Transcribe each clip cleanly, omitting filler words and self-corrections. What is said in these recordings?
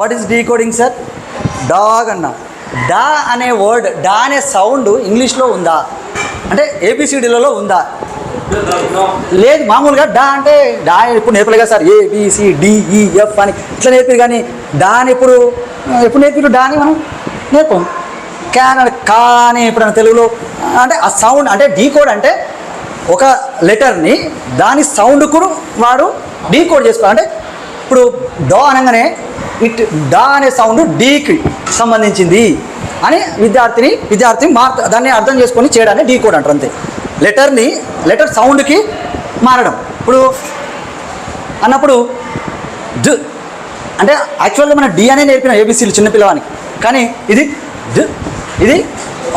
What is decoding sir? Dog అన్న. డా అనే వర్డ్, డా అనే సౌండ్ ఇంగ్లీష్లో ఉందా అంటే ఏబిసిడీలలో ఉందా? లేదు. మామూలుగా డా అంటే డా ఎప్పుడు నేర్పలేదు కదా సార్, ఏబిసిడిఈఎఫ్ అని ఇట్లా నేర్పారు, కానీ డా అని ఎప్పుడు నేర్పారు? డా అని మనం నేర్పం. క్యాన్ కా అని ఎప్పుడైనా తెలుగులో అంటే ఆ సౌండ్ అంటే డీకోడ్ అంటే ఒక లెటర్ని దాని సౌండ్ కూడా వాడు డీకోడ్ చేసుకోవాలి. అంటే ఇప్పుడు డా అనగానే డా అనే సౌండ్ డీకి సంబంధించింది అని విద్యార్థి దాన్ని అర్థం చేసుకొని చేయడాన్ని డీకోడ్ అంటారు. అంతే. లెటర్ సౌండ్కి మారడం. ఇప్పుడు అన్నప్పుడు డ్ అంటే యాక్చువల్గా మనం డి అనే నేర్పిన ఏబిసిలు చిన్నపిల్లవానికి, కానీ ఇది డ్, ఇది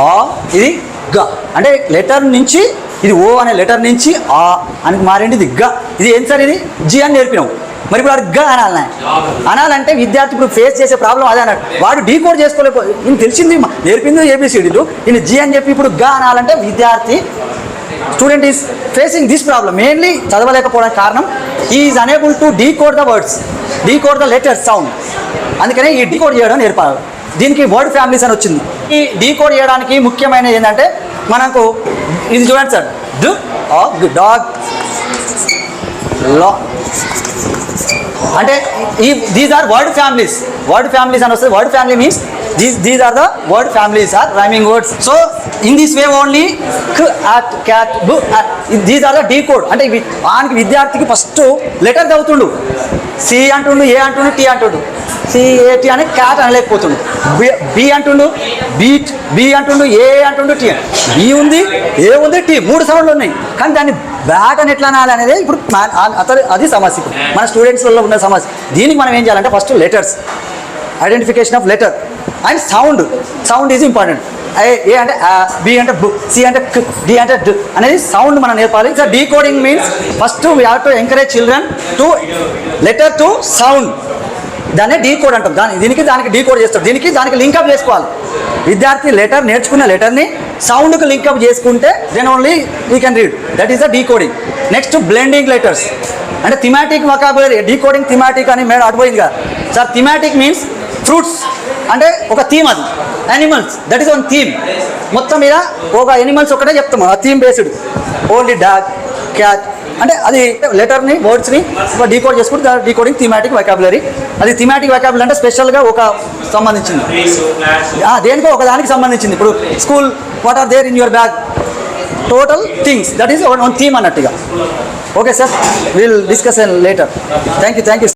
ఆ, ఇది గ. అంటే లెటర్ నుంచి ఇది ఓ అనే లెటర్ నుంచి ఆ అని మారింది, ఇది గ. ఇది ఏం సార్? ఇది జి అని నేర్పినాం. మరి ఇప్పుడు వాడు గ అనాలంటే విద్యార్థి ఇప్పుడు ఫేస్ చేసే ప్రాబ్లం అదే అన్నాడు. వాడు డీకోడ్ చేసుకోలేకపో, ఈయన తెలిసింది నేర్పింది ఏబిసిడీలు, ఈయన జి అని చెప్పి ఇప్పుడు గ అనాలంటే విద్యార్థి student is facing this problem. Mainly చదవలేకపోవడానికి కారణం is unable to decode the words, decode the letters sound. అందుకనే ఈ డీకోడ్ చేయడం నేర్పాలి. దీనికి వర్డ్ ఫ్యామిలీస్ అని వచ్చింది. ఈ డీకోడ్ చేయడానికి ముఖ్యమైనది ఏంటంటే మనకు ఇది చూడండి సార్, డాగ్ లా అంటే these are word families. Word families అని వస్తుంది. Word family means these are the word families are rhyming words. So in this way only cat బు దీస్ ఆర్ ద డీకోడ్. అంటే వానికి విద్యార్థికి ఫస్ట్ లెటర్ చదువుతుండు, C అంటుండు, ఏ అంటుండు, టీ అంటుండు. సిఏటి అని క్యాట్ అనలేకపోతుండు. బి అంటుండు, బి అంటుండు, ఏ అంటుండు, టీ. బి ఉంది, ఏ ఉంది, టీ, 3 సౌండ్లు ఉన్నాయి. కానీ దాన్ని బ్యాట్ అని ఎట్లా అనాలి అనేది ఇప్పుడు అది సమస్య. ఇప్పుడు మన స్టూడెంట్స్లలో ఉన్న సమస్య. దీనికి మనం ఏం చేయాలంటే first letters, identification of letter and sound is important. A అంటే బి అంటే బు, సి అంటే క్, డి అంటే డ్ అనేది సౌండ్ మనం నేర్పాలి. So decoding means first we have to encourage children to letter to sound. దాన్ని డీకోడ్ అంటాం. దానికి డీకోడ్ చేస్తాం. దానికి లింకప్ చేసుకోవాలి. విద్యార్థి లెటర్ నేర్చుకున్న లెటర్ని సౌండ్కి లింకప్ చేసుకుంటే then only we can read. That is the decoding. Next blending letters అంటే థిమాటిక్ వొకాబులరీ. డీకోడింగ్ థిమాటిక్ అని మేడం అడిపోయింది కదా సార్. థిమాటిక్ మీన్స్ ఫ్రూట్స్ అంటే ఒక థీమ్, అది animals, that is one theme. మొత్తం మీద ఒక యానిమల్స్ ఒకటే చెప్తాము, ఆ theme based. Only dog, cat అంటే అది లెటర్ని వర్డ్స్ని డీకోడ్ చేసుకుంటే డీకోడింగ్ థీమాటిక్ వొకాబులరీ. అది థీమాటిక్ వొకాబులరీ అంటే స్పెషల్గా ఒక సంబంధించింది, దేనికో ఒక దానికి సంబంధించింది. ఇప్పుడు school, what are there in your bag, total things, that is one theme అన్నట్టుగా. Okay sir, will discuss later. Thank you.